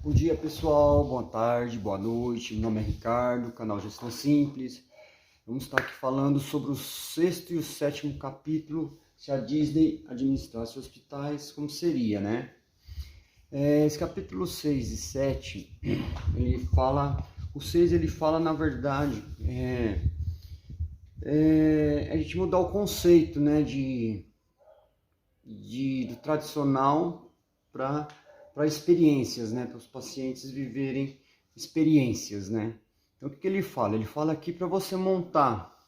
Bom dia pessoal, boa tarde, boa noite, meu nome é Ricardo, canal Gestão Simples. Vamos estar aqui falando sobre o sexto e o sétimo capítulo, se a Disney administrasse hospitais, como seria, né? Esse capítulo 6 e 7, o 6 ele fala na verdade, a gente mudar o conceito, né, do tradicional para experiências, né, para os pacientes viverem experiências, né. Então o que ele fala? Ele fala aqui para você montar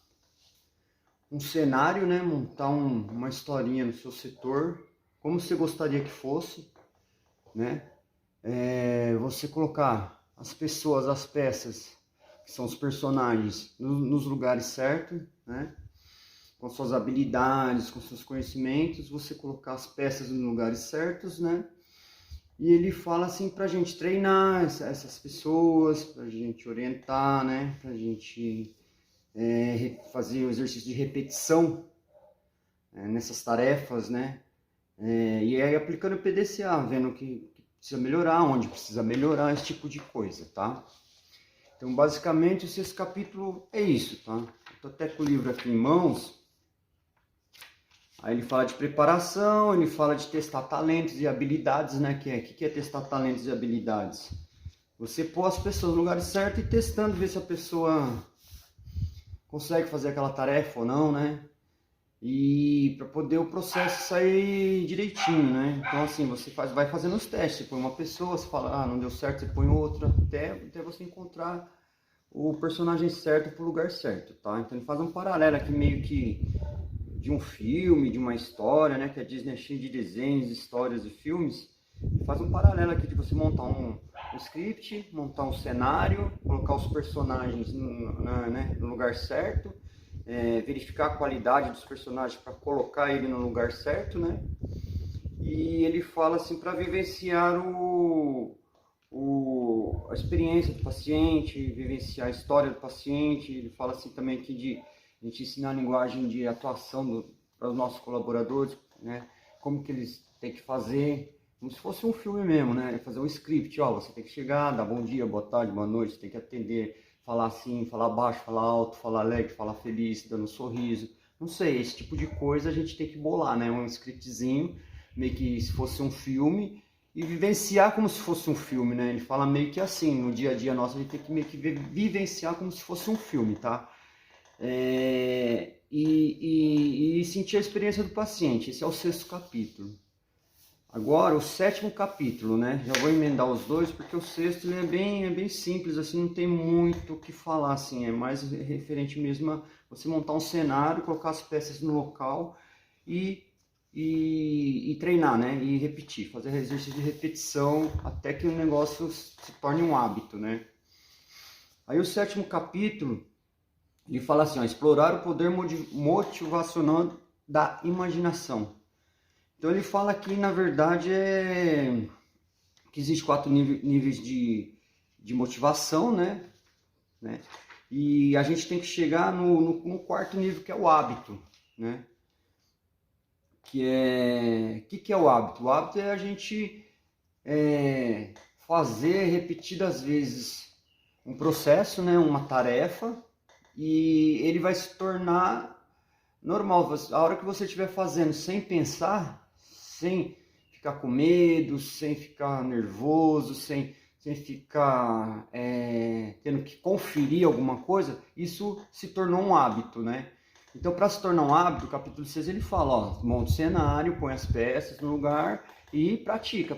um cenário, né, montar uma historinha no seu setor, como você gostaria que fosse, né, você colocar as pessoas, as peças, que são os personagens, nos lugares certos, né, com suas habilidades, com seus conhecimentos, você colocar as peças nos lugares certos, né? E ele fala assim pra gente treinar essas pessoas, pra gente orientar, né? Pra gente fazer o exercício de repetição nessas tarefas, né? E aí aplicando o PDCA, vendo o que precisa melhorar, onde precisa melhorar, esse tipo de coisa, tá? Então, basicamente, esse capítulo é isso, tá? Eu tô até com o livro aqui em mãos. Aí ele fala de preparação, ele fala de testar talentos e habilidades, né? O que é testar talentos e habilidades? Você pôr as pessoas no lugar certo e testando, ver se a pessoa consegue fazer aquela tarefa ou não, né? E para poder o processo sair direitinho, né? Então assim, você vai fazendo os testes, você põe uma pessoa, você fala, não deu certo, você põe outra, até você encontrar o personagem certo pro lugar certo, tá? Então ele faz um paralelo aqui meio que de um filme, de uma história, né? Que a Disney é cheia de desenhos, histórias e filmes. Ele faz um paralelo aqui de você montar um script, montar um cenário, colocar os personagens no lugar certo, verificar a qualidade dos personagens para colocar ele no lugar certo, né? E ele fala assim para vivenciar a experiência do paciente, vivenciar a história do paciente. Ele fala assim também aqui de a gente ensinar a linguagem de atuação para os nossos colaboradores, né? Como que eles têm que fazer, como se fosse um filme mesmo, né? Fazer um script, você tem que chegar, dar bom dia, boa tarde, boa noite, você tem que atender, falar assim, falar baixo, falar alto, falar alegre, falar feliz, dando um sorriso. Não sei, esse tipo de coisa a gente tem que bolar, né? Um scriptzinho, meio que se fosse um filme, e vivenciar como se fosse um filme, né? Ele fala meio que assim, no dia a dia nosso, a gente tem que meio que vivenciar como se fosse um filme, tá? E sentir a experiência do paciente. Esse é o sexto capítulo. Agora o sétimo capítulo, né? Já vou emendar os dois, porque o sexto ele é bem simples, assim, não tem muito o que falar, assim, é mais referente mesmo a você montar um cenário, colocar as peças no local e treinar, né? E repetir, fazer exercício de repetição até que o negócio se torne um hábito, né? Aí o sétimo capítulo ele fala assim, explorar o poder motivacional da imaginação. Então ele fala que, na verdade, que existe 4 níveis de motivação, né? E a gente tem que chegar no quarto nível, que é o hábito, né? Que é o hábito? O hábito é a gente fazer repetidas vezes um processo, né? Uma tarefa, e ele vai se tornar normal. A hora que você estiver fazendo sem pensar, sem ficar com medo, sem ficar nervoso, sem ficar tendo que conferir alguma coisa, isso se tornou um hábito, né? Então, para se tornar um hábito, o capítulo 6 ele fala, monta o cenário, põe as peças no lugar e pratica.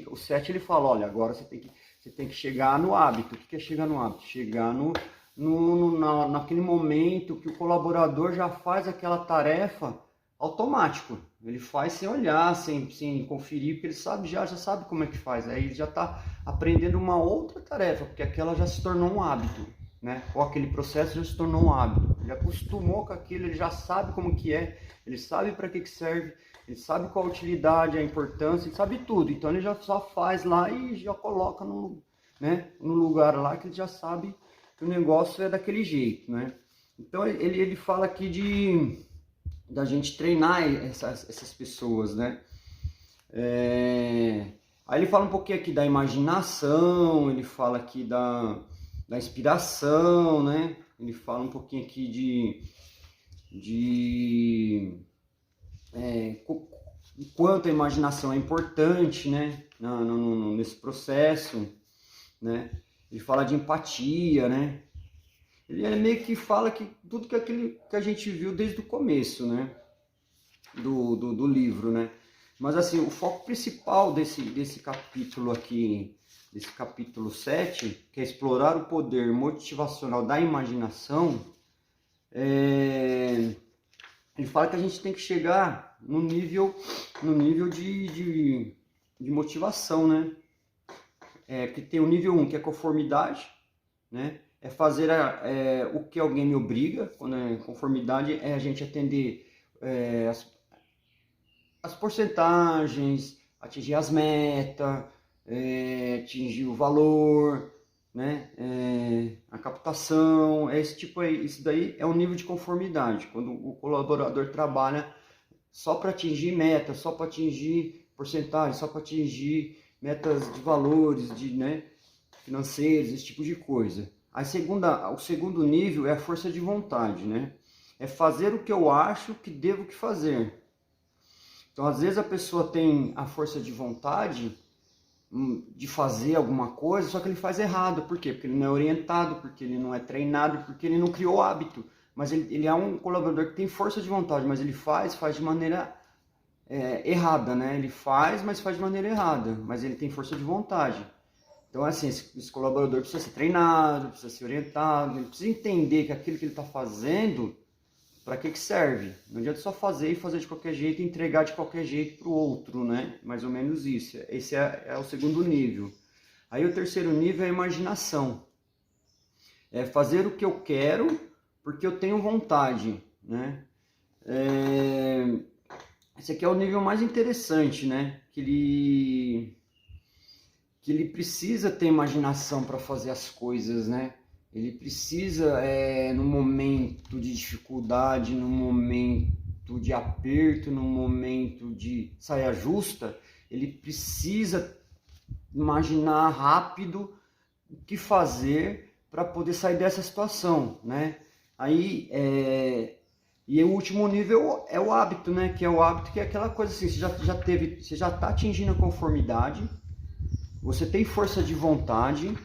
O 7 ele fala, olha, agora você tem que chegar no hábito. O que é chegar no hábito? Chegar naquele momento que o colaborador já faz aquela tarefa automático. Ele faz sem olhar, sem conferir, porque ele já sabe como é que faz. Aí ele já está aprendendo uma outra tarefa, porque aquela já se tornou um hábito, né? Ou aquele processo já se tornou um hábito. Ele acostumou com aquilo, ele já sabe como que é, ele sabe para que serve, ele sabe qual a utilidade, a importância, ele sabe tudo. Então ele já só faz lá e já coloca no lugar lá que ele já sabe que o negócio é daquele jeito, né? Então ele fala aqui da gente treinar essas pessoas, né? Aí ele fala um pouquinho aqui da imaginação, ele fala aqui da inspiração, né? Ele fala um pouquinho aqui de o quanto a imaginação é importante, né? Nesse processo, né? Ele fala de empatia, né? Ele meio que fala que tudo aquilo que a gente viu desde o começo, né? Do livro, né? Mas assim, o foco principal desse capítulo aqui, desse capítulo 7, que é explorar o poder motivacional da imaginação, ele fala que a gente tem que chegar no nível de motivação, né? Que tem o nível 1, que é conformidade, né? É fazer o que alguém me obriga. Quando é conformidade, é a gente atender as porcentagens, atingir as metas, atingir o valor, né? A captação, isso daí é o nível de conformidade, quando o colaborador trabalha só para atingir metas, só para atingir porcentagem, só para atingir metas de valores, né, financeiros, esse tipo de coisa. O segundo nível é a força de vontade, né? É fazer o que eu acho que devo que fazer. Então, às vezes a pessoa tem a força de vontade de fazer alguma coisa, só que ele faz errado. Por quê? Porque ele não é orientado, porque ele não é treinado, porque ele não criou hábito. Mas ele é um colaborador que tem força de vontade, mas ele faz de maneira errada, né? Ele mas faz de maneira errada, mas ele tem força de vontade. Então, assim, esse colaborador precisa ser treinado, precisa ser orientado, ele precisa entender que aquilo que ele está fazendo, para que serve. Não adianta só fazer de qualquer jeito e entregar de qualquer jeito para o outro, né? Mais ou menos isso. Esse é o segundo nível. Aí o terceiro nível é a imaginação. É fazer o que eu quero porque eu tenho vontade, né? Esse aqui é o nível mais interessante, né? Que ele precisa ter imaginação para fazer as coisas, né? Ele precisa, no momento de dificuldade, no momento de aperto, no momento de saia justa, ele precisa imaginar rápido o que fazer para poder sair dessa situação, né? Aí, e o último nível é o hábito, né? Que é o hábito, que é aquela coisa assim, você já está atingindo a conformidade, você tem força de vontade,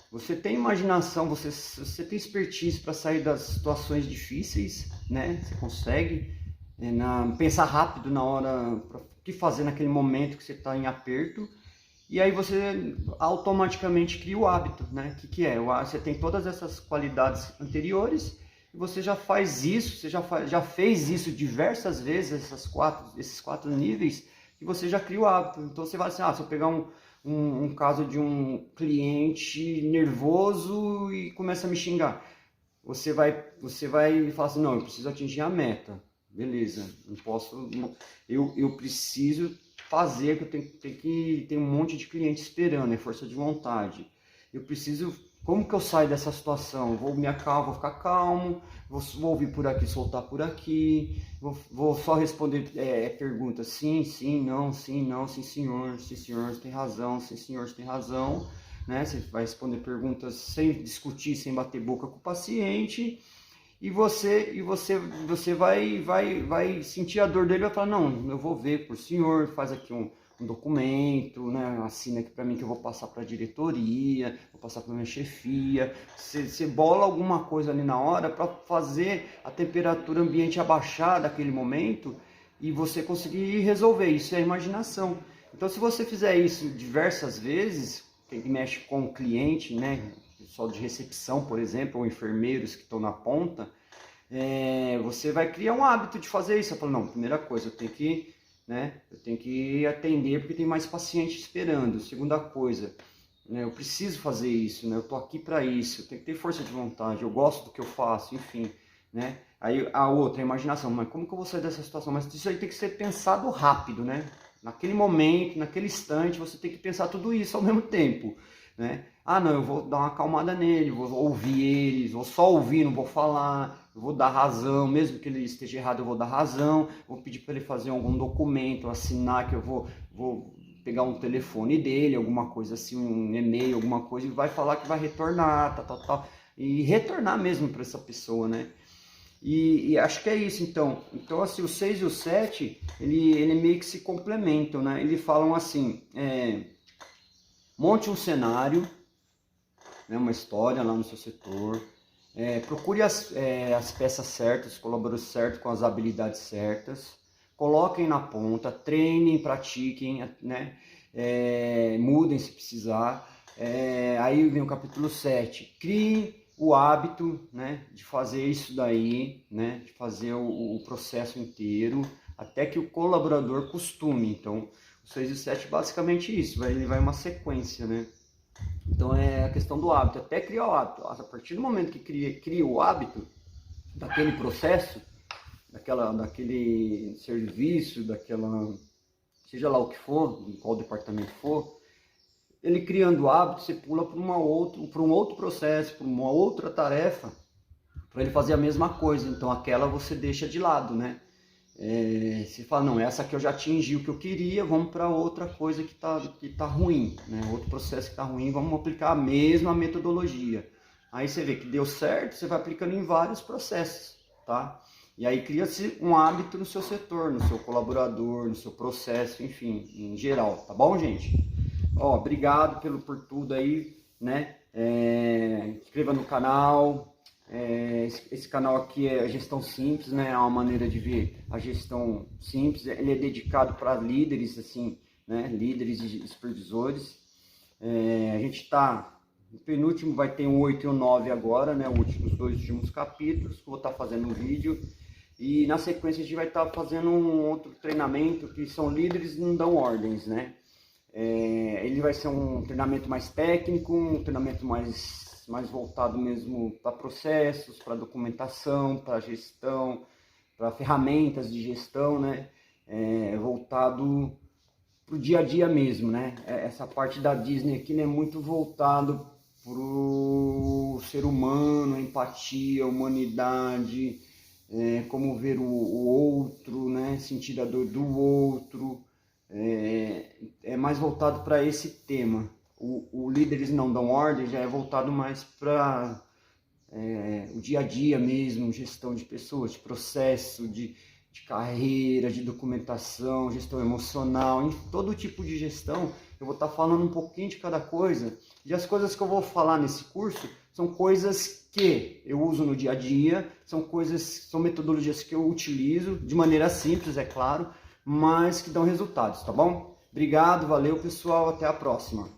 você tem imaginação, você tem expertise para sair das situações difíceis, né? Você consegue pensar rápido na hora, o que fazer naquele momento que você está em aperto. E aí você automaticamente cria o hábito, né? Que é? Você tem todas essas qualidades anteriores, e você já faz isso, você já fez isso diversas vezes, esses quatro níveis, e você já cria o hábito. Então você vai assim, se eu pegar um caso de um cliente nervoso e começa a me xingar, você vai falar assim, não, eu preciso atingir a meta, beleza, eu preciso fazer, que eu tenho que ter um monte de cliente esperando, é força de vontade. Eu preciso, como que eu saio dessa situação? Vou me acalmar, vou ficar calmo, vou ouvir por aqui, soltar por aqui, vou só responder perguntas, sim, não, sim, senhor, você tem razão, sim, senhor, você tem razão, né? Você vai responder perguntas sem discutir, sem bater boca com o paciente. E você vai sentir a dor dele e vai falar, não, eu vou ver por senhor, faz aqui um documento, né, assina aqui para mim que eu vou passar para a diretoria, vou passar para minha chefia. Você bola alguma coisa ali na hora para fazer a temperatura ambiente abaixar daquele momento e você conseguir resolver. Isso é a imaginação. Então, se você fizer isso diversas vezes, que mexe com o cliente, né, pessoal de recepção, por exemplo, ou enfermeiros que estão na ponta, você vai criar um hábito de fazer isso. Você fala, não, primeira coisa, eu tenho que atender porque tem mais paciente esperando. Segunda coisa, eu preciso fazer isso, né, eu estou aqui para isso, eu tenho que ter força de vontade, eu gosto do que eu faço, enfim, né? Aí a outra, a imaginação, mas como que eu vou sair dessa situação? Mas isso aí tem que ser pensado rápido, né? Naquele momento, naquele instante, você tem que pensar tudo isso ao mesmo tempo, né? Não, eu vou dar uma acalmada nele, vou ouvir eles, vou só ouvir, não vou falar, eu vou dar razão, mesmo que ele esteja errado, eu vou dar razão, vou pedir para ele fazer algum documento, assinar que eu vou pegar um telefone dele, alguma coisa assim, um e-mail, alguma coisa, e vai falar que vai retornar, tal, e retornar mesmo para essa pessoa, né? E acho que é isso, então. Então, assim, o 6 e o 7, ele meio que se complementam, né? Eles falam assim, monte um cenário, né, uma história lá no seu setor, procure as peças certas, os colaboradores certos, com as habilidades certas, coloquem na ponta, treinem, pratiquem, né? Mudem se precisar. Aí vem o capítulo 7, crie o hábito, né, de fazer isso daí, né, de fazer o processo inteiro, até que o colaborador costume. Então, o 6 e o 7 basicamente isso, ele vai uma sequência, né? Então é a questão do hábito, até criar o hábito. A partir do momento que cria o hábito daquele processo, daquele serviço, seja lá o que for, em qual departamento for, ele criando o hábito, você pula para um outro processo, para uma outra tarefa, para ele fazer a mesma coisa. Então aquela você deixa de lado, né? Você fala, não, essa aqui eu já atingi o que eu queria, vamos para outra coisa que tá ruim, né? Outro processo que está ruim, vamos aplicar a mesma metodologia. Aí você vê que deu certo, você vai aplicando em vários processos, tá? E aí cria-se um hábito no seu setor, no seu colaborador, no seu processo, enfim, em geral, tá bom, gente? Obrigado por tudo aí, né? Inscreva no canal. Esse canal aqui é a gestão simples, né? É uma maneira de ver a gestão simples. Ele é dedicado para líderes, assim, né? Líderes e supervisores. A gente está no penúltimo, vai ter o 8 e o 9 agora, né? Os dois últimos capítulos, que eu vou estar fazendo um vídeo. E na sequência a gente vai estar fazendo um outro treinamento, que são líderes não dão ordens, né? Ele vai ser um treinamento mais técnico, um treinamento mais voltado mesmo para processos, para documentação, para gestão, para ferramentas de gestão, né? Voltado para o dia a dia mesmo, né? Essa parte da Disney aqui, né, é muito voltado para o ser humano, empatia, humanidade, como ver o outro, né? Sentir a dor do outro. É mais voltado para esse tema. O Líderes Não Dão Ordem já é voltado mais para o dia a dia mesmo, gestão de pessoas, de processo, de carreira, de documentação, gestão emocional, em todo tipo de gestão. Eu vou estar falando um pouquinho de cada coisa. E as coisas que eu vou falar nesse curso são coisas que eu uso no dia a dia, são metodologias que eu utilizo de maneira simples, é claro, mas que dão resultados, tá bom? Obrigado, valeu pessoal, até a próxima.